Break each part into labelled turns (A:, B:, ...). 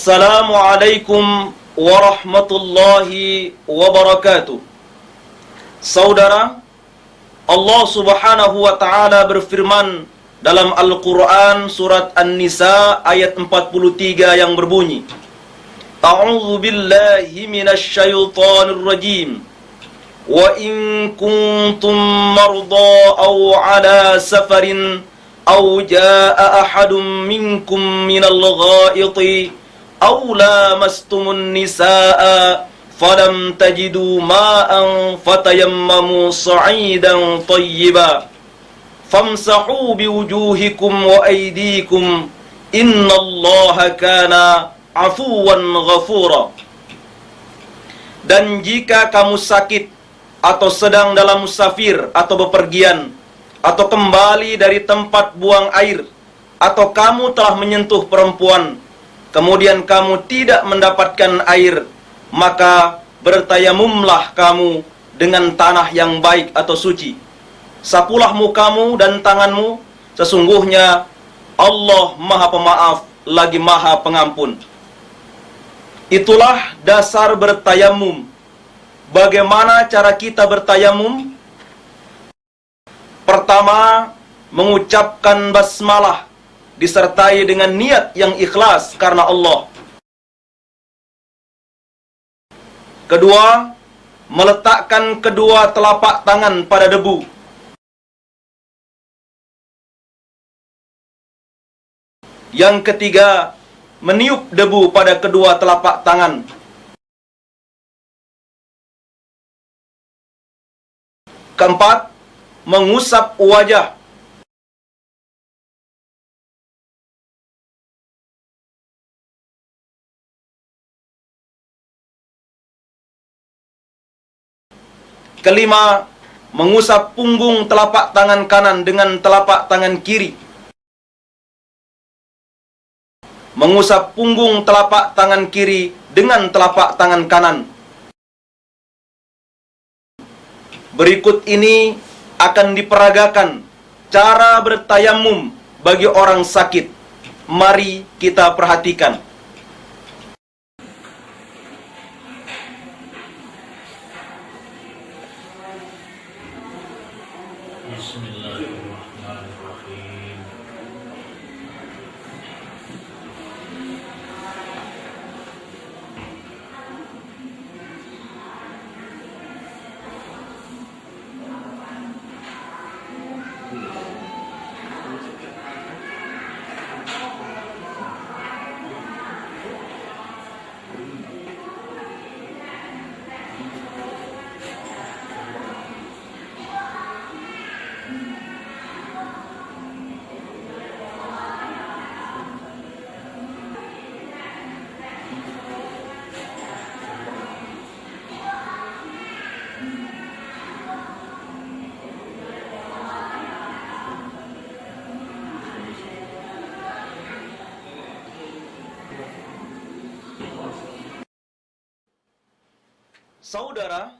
A: Assalamualaikum warahmatullahi wabarakatuh. Saudara, Allah Subhanahu wa taala berfirman dalam Al-Qur'an surat An-Nisa ayat 43 yang berbunyi, A'udzu billahi minasy syaithanir rajim. Wa in kuntum marda aw ala safarin aw jaa ahadun minkum minal ghaiti aw lamastumun nisaa falam tajidu ma'an fatayammamu sa'idan thayyiba famsahu biwujuhikum wa aydikum innallaha kana afuwan ghafura. Dan jika kamu sakit atau sedang dalam musafir atau bepergian atau kembali dari tempat buang air atau kamu telah menyentuh perempuan kemudian kamu tidak mendapatkan air, maka bertayamumlah kamu dengan tanah yang baik atau suci. Sapulah mukamu dan tanganmu, sesungguhnya Allah Maha Pemaaf lagi Maha Pengampun. Itulah dasar bertayamum. Bagaimana cara kita bertayamum? Pertama, mengucapkan basmalah disertai dengan niat yang ikhlas karena Allah. Kedua, meletakkan kedua telapak tangan pada debu. Yang ketiga, meniup debu pada kedua telapak tangan. Keempat, mengusap wajah. Kelima, mengusap punggung telapak tangan kanan dengan telapak tangan kiri. Mengusap punggung telapak tangan kiri dengan telapak tangan kanan. Berikut ini akan diperagakan cara bertayamum bagi orang sakit. Mari kita perhatikan.
B: Bismillahirrahmanirrahim.
A: Saudara,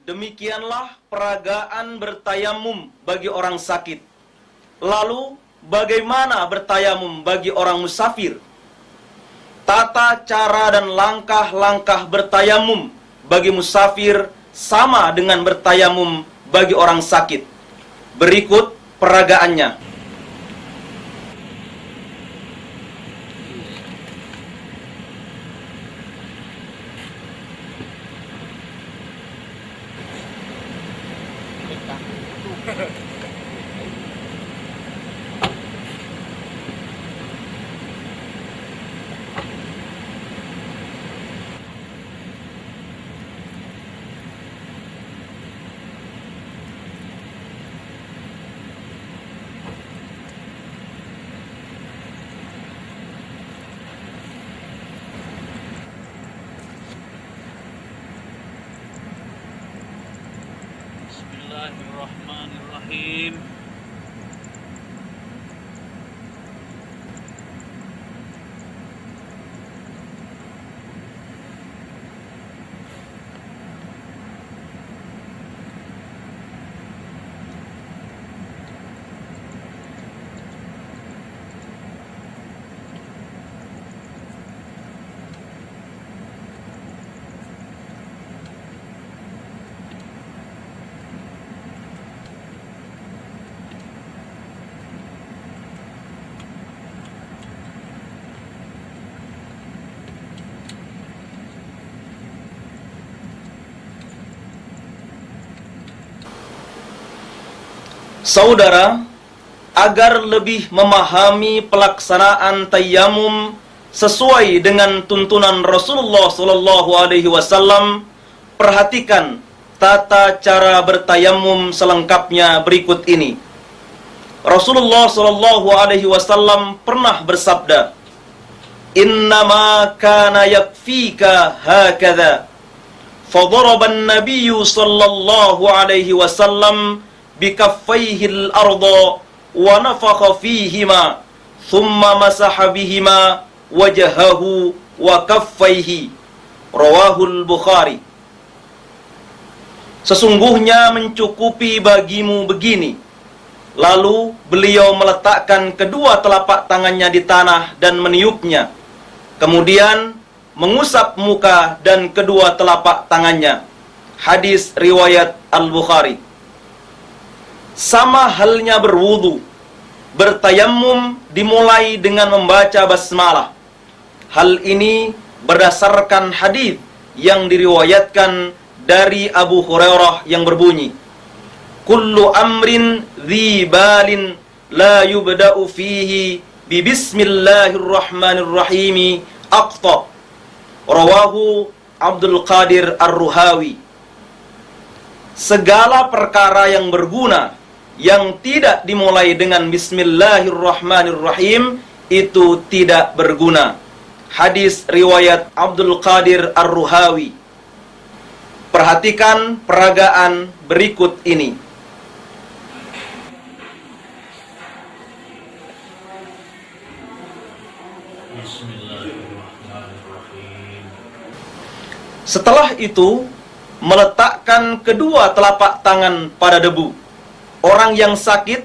A: demikianlah peragaan bertayamum bagi orang sakit. Lalu, bagaimana bertayamum bagi orang musafir? Tata cara dan langkah-langkah bertayamum bagi musafir sama dengan bertayamum bagi orang sakit. Berikut peragaannya. Saudara, agar lebih memahami pelaksanaan tayammum sesuai dengan tuntunan Rasulullah sallallahu alaihi wasallam, perhatikan tata cara bertayammum selengkapnya berikut ini. Rasulullah sallallahu alaihi wasallam pernah bersabda, "Innama kana yakfika hakadha." Fadaraba an-nabiy sallallahu alaihi wasallam bikaffaihi al-ardha wa nafakha fihima thumma masaha bihima wajhahu wa kaffaihi. Rawahul Bukhari. Sesungguhnya mencukupi bagimu begini. Lalu beliau meletakkan kedua telapak tangannya di tanah dan meniupnya. Kemudian mengusap muka dan kedua telapak tangannya. Hadis riwayat Al-Bukhari. Sama halnya berwudu. Bertayammum dimulai dengan membaca basmalah. Hal ini berdasarkan hadis yang diriwayatkan dari Abu Hurairah yang berbunyi, "Kullu amrin dhi balin la yubda'u fihi bi bismillahirrahmanirrahim aqta." Rawahu Abdul Qadir Ar-Ruhawi. Segala perkara yang berguna yang tidak dimulai dengan bismillahirrahmanirrahim itu tidak berguna. Hadis riwayat Abdul Qadir Ar-Ruhawi. Perhatikan peragaan berikut ini. Setelah itu, meletakkan kedua telapak tangan pada debu. Orang yang sakit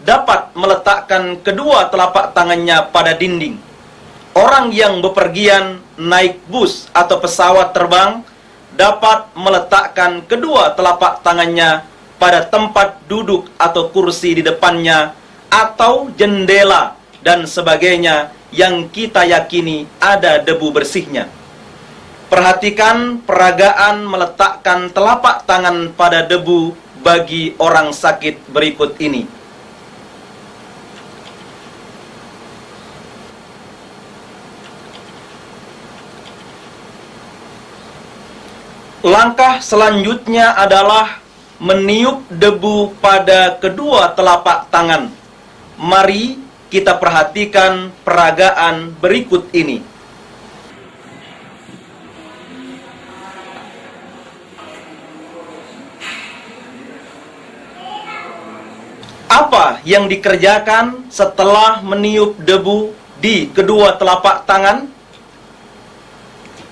A: dapat meletakkan kedua telapak tangannya pada dinding. Orang yang bepergian naik bus atau pesawat terbang dapat meletakkan kedua telapak tangannya pada tempat duduk atau kursi di depannya atau jendela dan sebagainya yang kita yakini ada debu bersihnya. Perhatikan peragaan meletakkan telapak tangan pada debu bagi orang sakit berikut ini. Langkah selanjutnya adalah meniup debu pada kedua telapak tangan. Mari kita perhatikan peragaan berikut ini. Apa yang dikerjakan setelah meniup debu di kedua telapak tangan?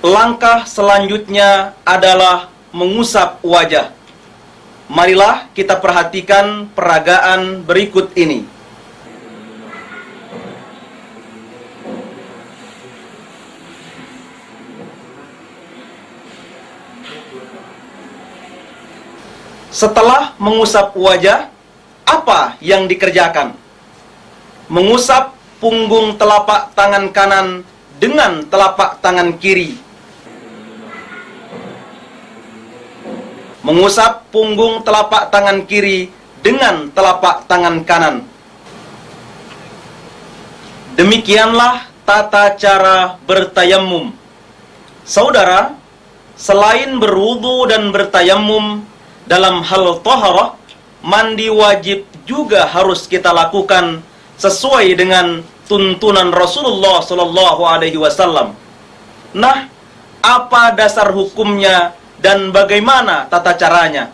A: Langkah selanjutnya adalah mengusap wajah. Marilah kita perhatikan peragaan berikut ini. Setelah mengusap wajah, apa yang dikerjakan? Mengusap punggung telapak tangan kanan dengan telapak tangan kiri. Mengusap punggung telapak tangan kiri dengan telapak tangan kanan. Demikianlah tata cara bertayammum. Saudara, selain berwudu dan bertayammum, dalam hal taharah, mandi wajib juga harus kita lakukan sesuai dengan tuntunan Rasulullah sallallahu alaihi wasallam. Nah, apa dasar hukumnya dan bagaimana tata caranya?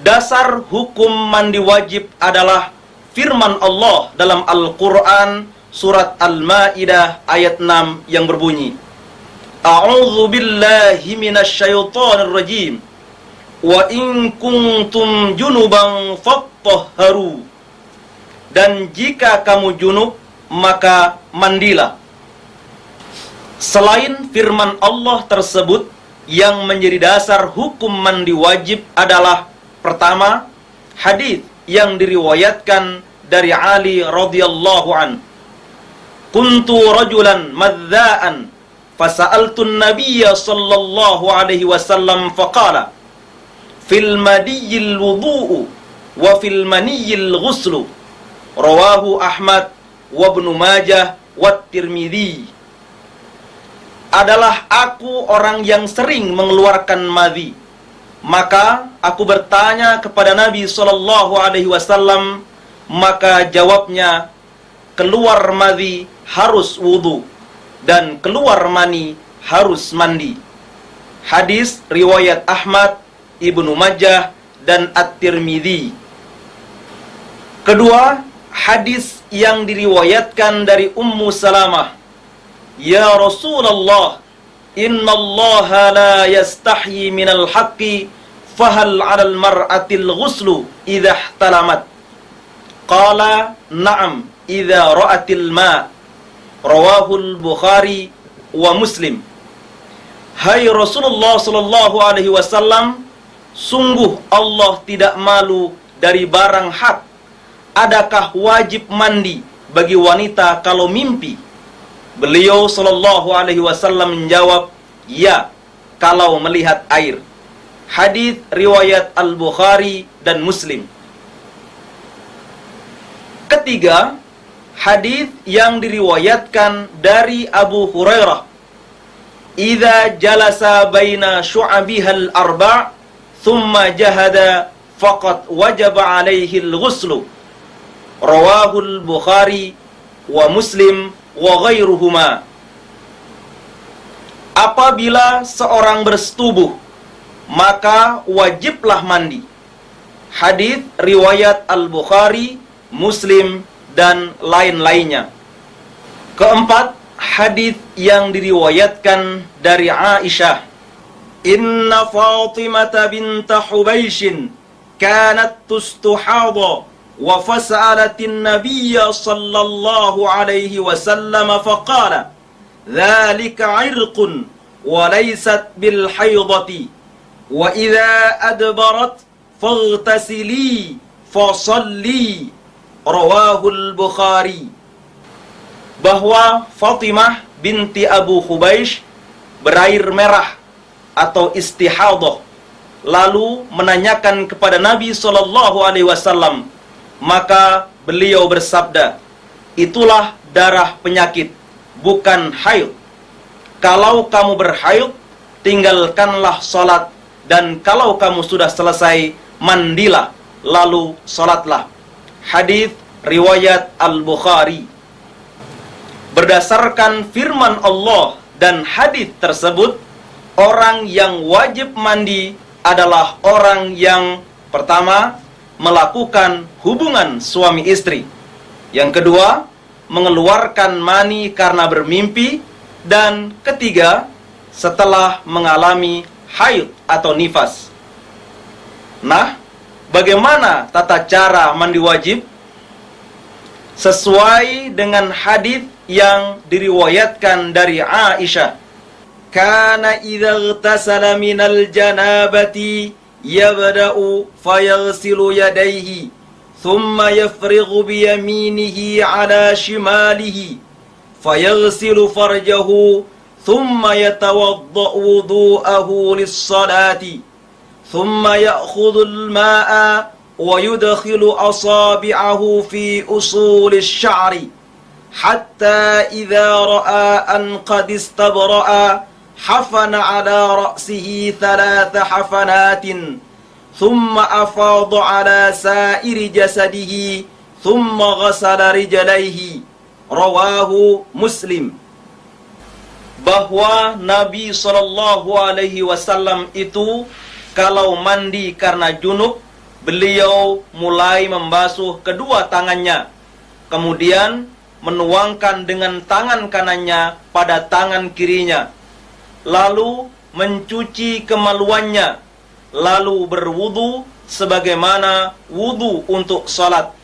A: Dasar hukum mandi wajib adalah firman Allah dalam Al-Quran surat Al-Ma'idah ayat 6 yang berbunyi, "A'udzu billahi minasyaitonir rajim. Wa in kuntum junuban fattahharu." Dan jika kamu junub, maka mandilah. Selain firman Allah tersebut, yang menjadi dasar hukum mandi wajib adalah pertama, hadis yang diriwayatkan dari Ali radhiyallahu an. "Kuntu rajulan madza'an fasa'altu an-nabiyya sallallahu alaihi wasallam faqala fil madiyil wudu'u wa fil maniyil ghuslu. Rawahu Ahmad wa Ibnu Majah wa Tirmidzi. Adalah aku orang yang sering mengeluarkan madhi. Maka aku bertanya kepada Nabi SAW, maka jawabnya, keluar madhi harus wudu dan keluar mani harus mandi. Hadis riwayat Ahmad, Ibnu Majah dan At-Tirmidzi. Kedua, hadis yang diriwayatkan dari Ummu Salamah. Ya Rasulullah, innallaha la yastahyi minal haqqi, fahal 'alal mar'atil ghuslu idza ihtalamat? Qala na'am idza ra'atil ma'. Rawahul Bukhari wa Muslim. Hai Rasulullah sallallahu alaihi wasallam, sungguh Allah tidak malu dari barang hak. Adakah wajib mandi bagi wanita kalau mimpi? Beliau sallallahu alaihi wasallam menjawab, ya, kalau melihat air. Hadis riwayat Al-Bukhari dan Muslim. Ketiga, hadis yang diriwayatkan dari Abu Hurairah. Idza jalasa baina syu'abihal arba' thumma jahada faqad wajaba alaihi al-ghuslu. Rawahul Bukhari wa Muslim wa ghairuhuma. Apabila seorang bersetubuh, maka wajiblah mandi. Hadis riwayat Al-Bukhari, Muslim dan lain-lainnya. Keempat, hadis yang diriwayatkan dari Aisyah. Inna Fatimah bint Hubaishin kanat tustuhadha wa fas'alatin nabiyya sallallahu alaihi wasallam faqala dhalika 'irqun wa laysat bil haydati wa idza adbarat faghtasili fasalli. Rawahul Bukhari. Bahwa Fatimah binti Abu Hubaish berair merah atau istihadah, lalu menanyakan kepada Nabi SAW, maka beliau bersabda, itulah darah penyakit, bukan haid. Kalau kamu berhaid, tinggalkanlah salat, dan kalau kamu sudah selesai, mandilah, lalu salatlah. Hadis riwayat Al-Bukhari. Berdasarkan firman Allah dan hadis tersebut, orang yang wajib mandi adalah orang yang pertama melakukan hubungan suami istri, yang kedua mengeluarkan mani karena bermimpi, dan ketiga setelah mengalami haid atau nifas. Nah, bagaimana tata cara mandi wajib? Sesuai dengan hadis yang diriwayatkan dari Aisyah. Kana idza ightasala minal janabati yabda'u fayaghsilu yadayhi thumma yafrighu biyaminihi ala shimalihi fayaghsilu farjahu thumma yatawadda'u wudu'ahu lis-salati thumma ya'khudhu al-ma'a wa yudkhilu asabi'ahu fi usul ash-sha'ri hatta idza ra'a an qad istabra'a hafana 'ala ra'sihi 3 hafanatin thumma afadha 'ala sa'iri jasadihi thumma ghasala rijlaihi. Rawahu Muslim. Bahwa Nabi SAW itu kalau mandi karena junub, beliau mulai membasuh kedua tangannya, kemudian menuangkan dengan tangan kanannya pada tangan kirinya, lalu mencuci kemaluannya, lalu berwudu sebagaimana wudu untuk salat,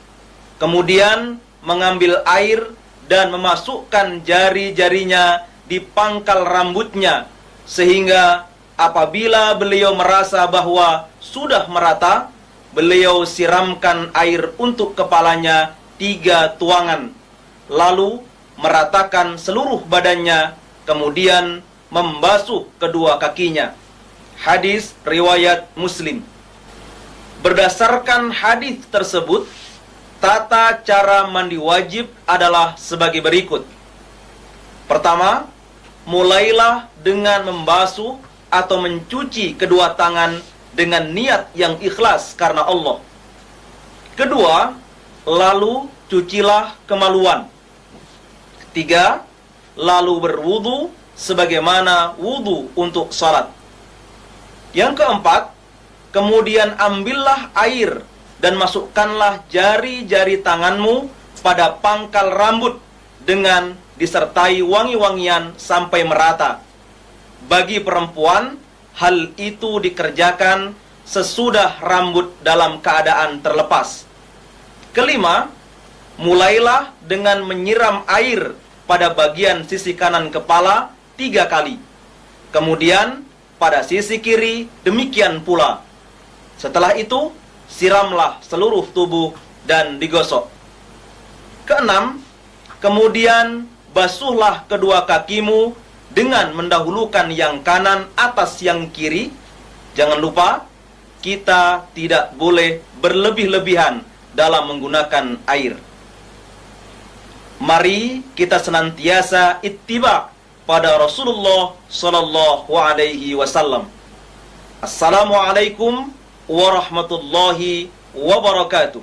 A: kemudian mengambil air dan memasukkan jari-jarinya di pangkal rambutnya, sehingga apabila beliau merasa bahwa sudah merata, beliau siramkan air untuk kepalanya 3 tuangan, lalu meratakan seluruh badannya, kemudian membasuh kedua kakinya. Hadis riwayat Muslim. Berdasarkan hadis tersebut, tata cara mandi wajib adalah sebagai berikut. Pertama, mulailah dengan membasuh atau mencuci kedua tangan dengan niat yang ikhlas karena Allah. Kedua, lalu cucilah kemaluan. Ketiga, lalu berwudu sebagaimana wudu untuk salat. Yang keempat, kemudian ambillah air dan masukkanlah jari-jari tanganmu pada pangkal rambut dengan disertai wangi-wangian sampai merata. Bagi perempuan, hal itu dikerjakan sesudah rambut dalam keadaan terlepas. Kelima, mulailah dengan menyiram air pada bagian sisi kanan kepala 3 kali. Kemudian pada sisi kiri demikian pula. Setelah itu, siramlah seluruh tubuh dan digosok. Keenam, kemudian basuhlah kedua kakimu dengan mendahulukan yang kanan atas yang kiri. Jangan lupa, kita tidak boleh berlebih-lebihan dalam menggunakan air. Mari kita senantiasa ittiba pada Rasulullah sallallahu alaihi wasallam. Assalamualaikum warahmatullahi wabarakatuh.